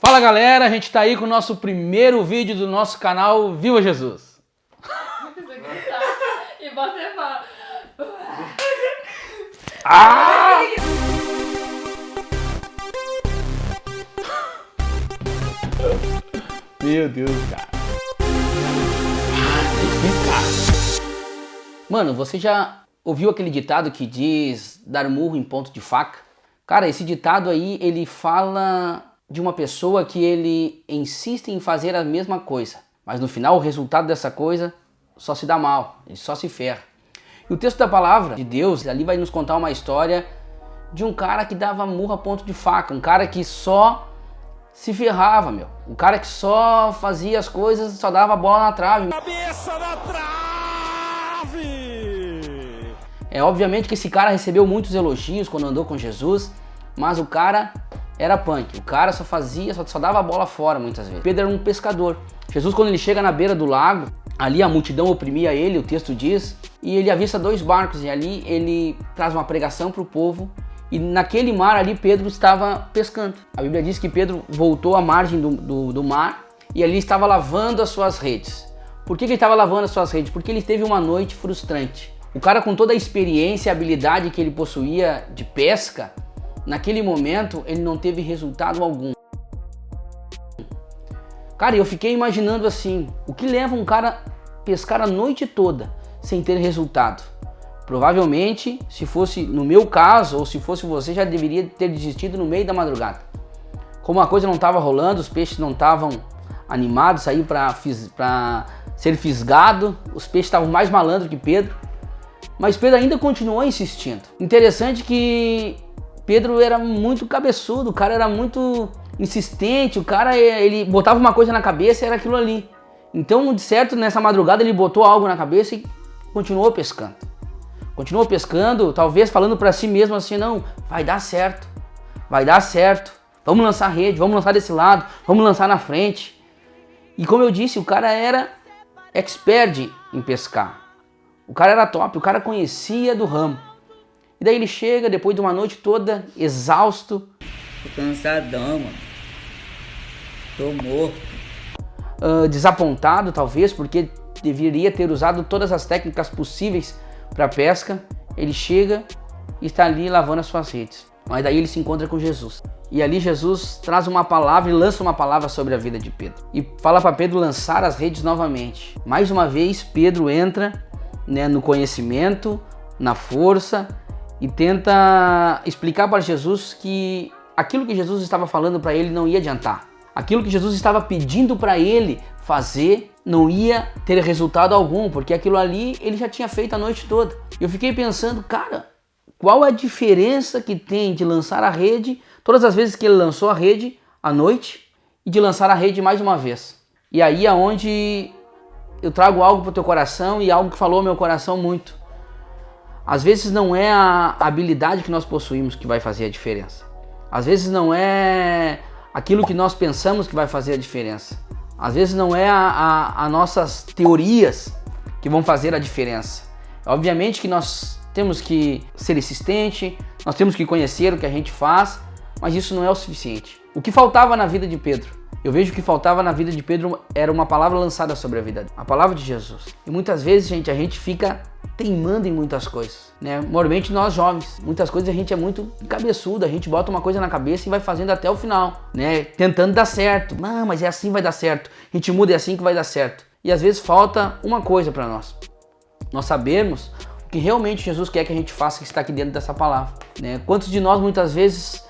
Fala galera, a gente tá aí com o nosso primeiro vídeo do nosso canal Viva Jesus. E você fala. Ah! Meu Deus, cara. Mano, você já ouviu aquele ditado que diz dar murro em ponto de faca? Cara, esse ditado aí, ele fala de uma pessoa que ele insiste em fazer a mesma coisa, mas no final o resultado dessa coisa só se dá mal, ele só se ferra. E o texto da palavra de Deus ali vai nos contar uma história de um cara que dava murro a ponto de faca, um cara que só se ferrava, meu. Um cara que só fazia as coisas, só dava a bola na trave. Cabeça na trave! Obviamente que esse cara recebeu muitos elogios quando andou com Jesus, mas o cara era punk, o cara só fazia, só dava a bola fora muitas vezes. Pedro era um pescador. Jesus, quando ele chega na beira do lago, ali a multidão oprimia ele, o texto diz, e ele avista dois barcos, e ali ele traz uma pregação para o povo, e naquele mar ali Pedro estava pescando. A Bíblia diz que Pedro voltou à margem do mar, e ali estava lavando as suas redes. Por que ele estava lavando as suas redes? Porque ele teve uma noite frustrante. O cara, com toda a experiência e habilidade que ele possuía de pesca, naquele momento ele não teve resultado algum. Cara, eu fiquei imaginando assim, o que leva um cara a pescar a noite toda sem ter resultado? Provavelmente, se fosse no meu caso, ou se fosse você, já deveria ter desistido no meio da madrugada. Como a coisa não estava rolando, os peixes não estavam animados aí para ser fisgado, os peixes estavam mais malandros que Pedro, mas Pedro ainda continuou insistindo. Interessante que Pedro era muito cabeçudo, o cara era muito insistente, o cara ele botava uma coisa na cabeça e era aquilo ali. Então, de certo, nessa madrugada ele botou algo na cabeça e continuou pescando. Continuou pescando, talvez falando para si mesmo assim, não, vai dar certo, vamos lançar a rede, vamos lançar desse lado, vamos lançar na frente. E como eu disse, o cara era expert em pescar. O cara era top, o cara conhecia do ramo. E daí ele chega, depois de uma noite toda, exausto. Tô cansadão, mano. Tô morto. Desapontado, talvez, porque deveria ter usado todas as técnicas possíveis para pesca. Ele chega e está ali lavando as suas redes. Mas daí ele se encontra com Jesus. E ali Jesus traz uma palavra e lança uma palavra sobre a vida de Pedro. E fala para Pedro lançar as redes novamente. Mais uma vez, Pedro entra, no conhecimento, na força, e tenta explicar para Jesus que aquilo que Jesus estava falando para ele não ia adiantar. Aquilo que Jesus estava pedindo para ele fazer não ia ter resultado algum, porque aquilo ali ele já tinha feito a noite toda. Eu fiquei pensando, cara, qual a diferença que tem de lançar a rede todas as vezes que ele lançou a rede à noite e de lançar a rede mais uma vez? E aí é onde eu trago algo para o teu coração e algo que falou ao meu coração muito. Às vezes não é a habilidade que nós possuímos que vai fazer a diferença. Às vezes não é aquilo que nós pensamos que vai fazer a diferença. Às vezes não é as nossas teorias que vão fazer a diferença. Obviamente que nós temos que ser insistente, nós temos que conhecer o que a gente faz, mas isso não é o suficiente. O que faltava na vida de Pedro? Eu vejo que faltava na vida de Pedro era uma palavra lançada sobre a vida dele, a palavra de Jesus. E muitas vezes, gente, a gente fica teimando em muitas coisas, Normalmente nós jovens, muitas coisas a gente é muito cabeçudo, a gente bota uma coisa na cabeça e vai fazendo até o final, Tentando dar certo. Não, mas é assim vai dar certo. A gente muda, é assim que vai dar certo. E às vezes falta uma coisa para nós. Nós sabemos o que realmente Jesus quer que a gente faça, que está aqui dentro dessa palavra, Quantos de nós muitas vezes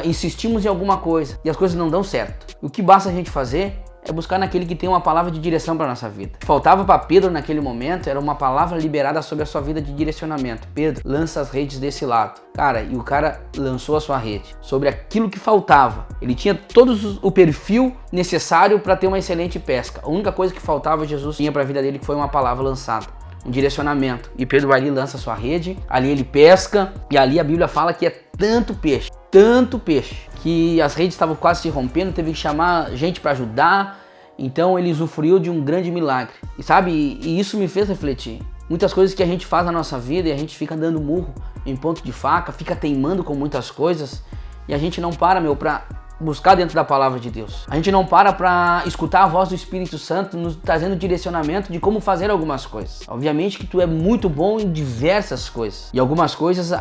insistimos em alguma coisa e as coisas não dão certo? O que basta a gente fazer é buscar naquele que tem uma palavra de direção para nossa vida. O que faltava para Pedro naquele momento era uma palavra liberada sobre a sua vida de direcionamento. Pedro, lança as redes desse lado. Cara, e o cara lançou a sua rede sobre aquilo que faltava. Ele tinha todo o perfil necessário para ter uma excelente pesca. A única coisa que faltava Jesus tinha para a vida dele, que foi uma palavra lançada, um direcionamento. E Pedro ali lança a sua rede, ali ele pesca, e ali a Bíblia fala que é tanto peixe, que as redes estavam quase se rompendo, teve que chamar gente para ajudar. Então ele usufruiu de um grande milagre. E sabe, e isso me fez refletir. Muitas coisas que a gente faz na nossa vida e a gente fica dando murro em ponto de faca, fica teimando com muitas coisas, e a gente não para, pra buscar dentro da palavra de Deus. A gente não para escutar a voz do Espírito Santo nos trazendo direcionamento de como fazer algumas coisas. Obviamente que tu é muito bom em diversas coisas. E algumas coisas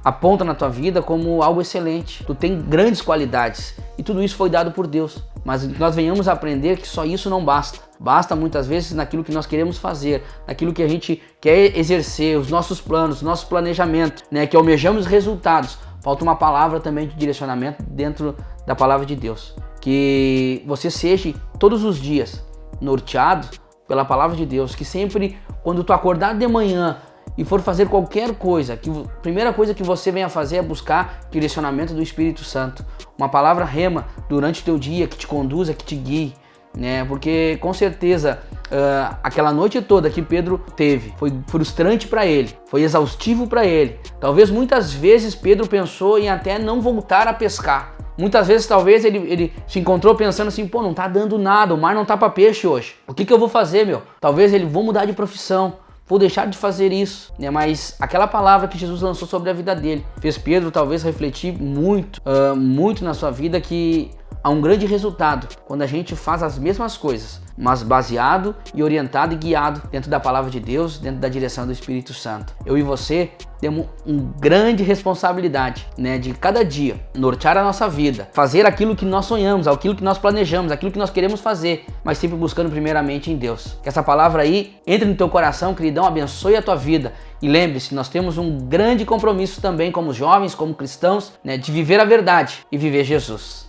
apontam na tua vida como algo excelente. Tu tem grandes qualidades. E tudo isso foi dado por Deus. Mas nós venhamos a aprender que só isso não basta. Basta muitas vezes naquilo que nós queremos fazer, naquilo que a gente quer exercer, os nossos planos, nosso planejamento, né? Que almejamos resultados. Falta uma palavra também de direcionamento dentro da palavra de Deus. Que você seja todos os dias norteado pela palavra de Deus. Que sempre, quando tu acordar de manhã e for fazer qualquer coisa, que a primeira coisa que você venha fazer é buscar direcionamento do Espírito Santo. Uma palavra rema durante o teu dia que te conduza, que te guie, né? Porque com certeza aquela noite toda que Pedro teve foi frustrante para ele, foi exaustivo para ele. Talvez muitas vezes Pedro pensou em até não voltar a pescar. Muitas vezes talvez ele se encontrou pensando assim, pô, não tá dando nada, o mar não tá para peixe hoje. O que eu vou fazer, meu? Talvez ele vou mudar de profissão. Vou deixar de fazer isso, né? Mas aquela palavra que Jesus lançou sobre a vida dele fez Pedro talvez refletir muito na sua vida, que há um grande resultado quando a gente faz as mesmas coisas, mas baseado e orientado e guiado dentro da palavra de Deus, dentro da direção do Espírito Santo. Eu e você temos uma grande responsabilidade, né, de cada dia nortear a nossa vida, fazer aquilo que nós sonhamos, aquilo que nós planejamos, aquilo que nós queremos fazer, mas sempre buscando primeiramente em Deus. Que essa palavra aí entre no teu coração, queridão, abençoe a tua vida. E lembre-se, nós temos um grande compromisso também como jovens, como cristãos, né, de viver a verdade e viver Jesus.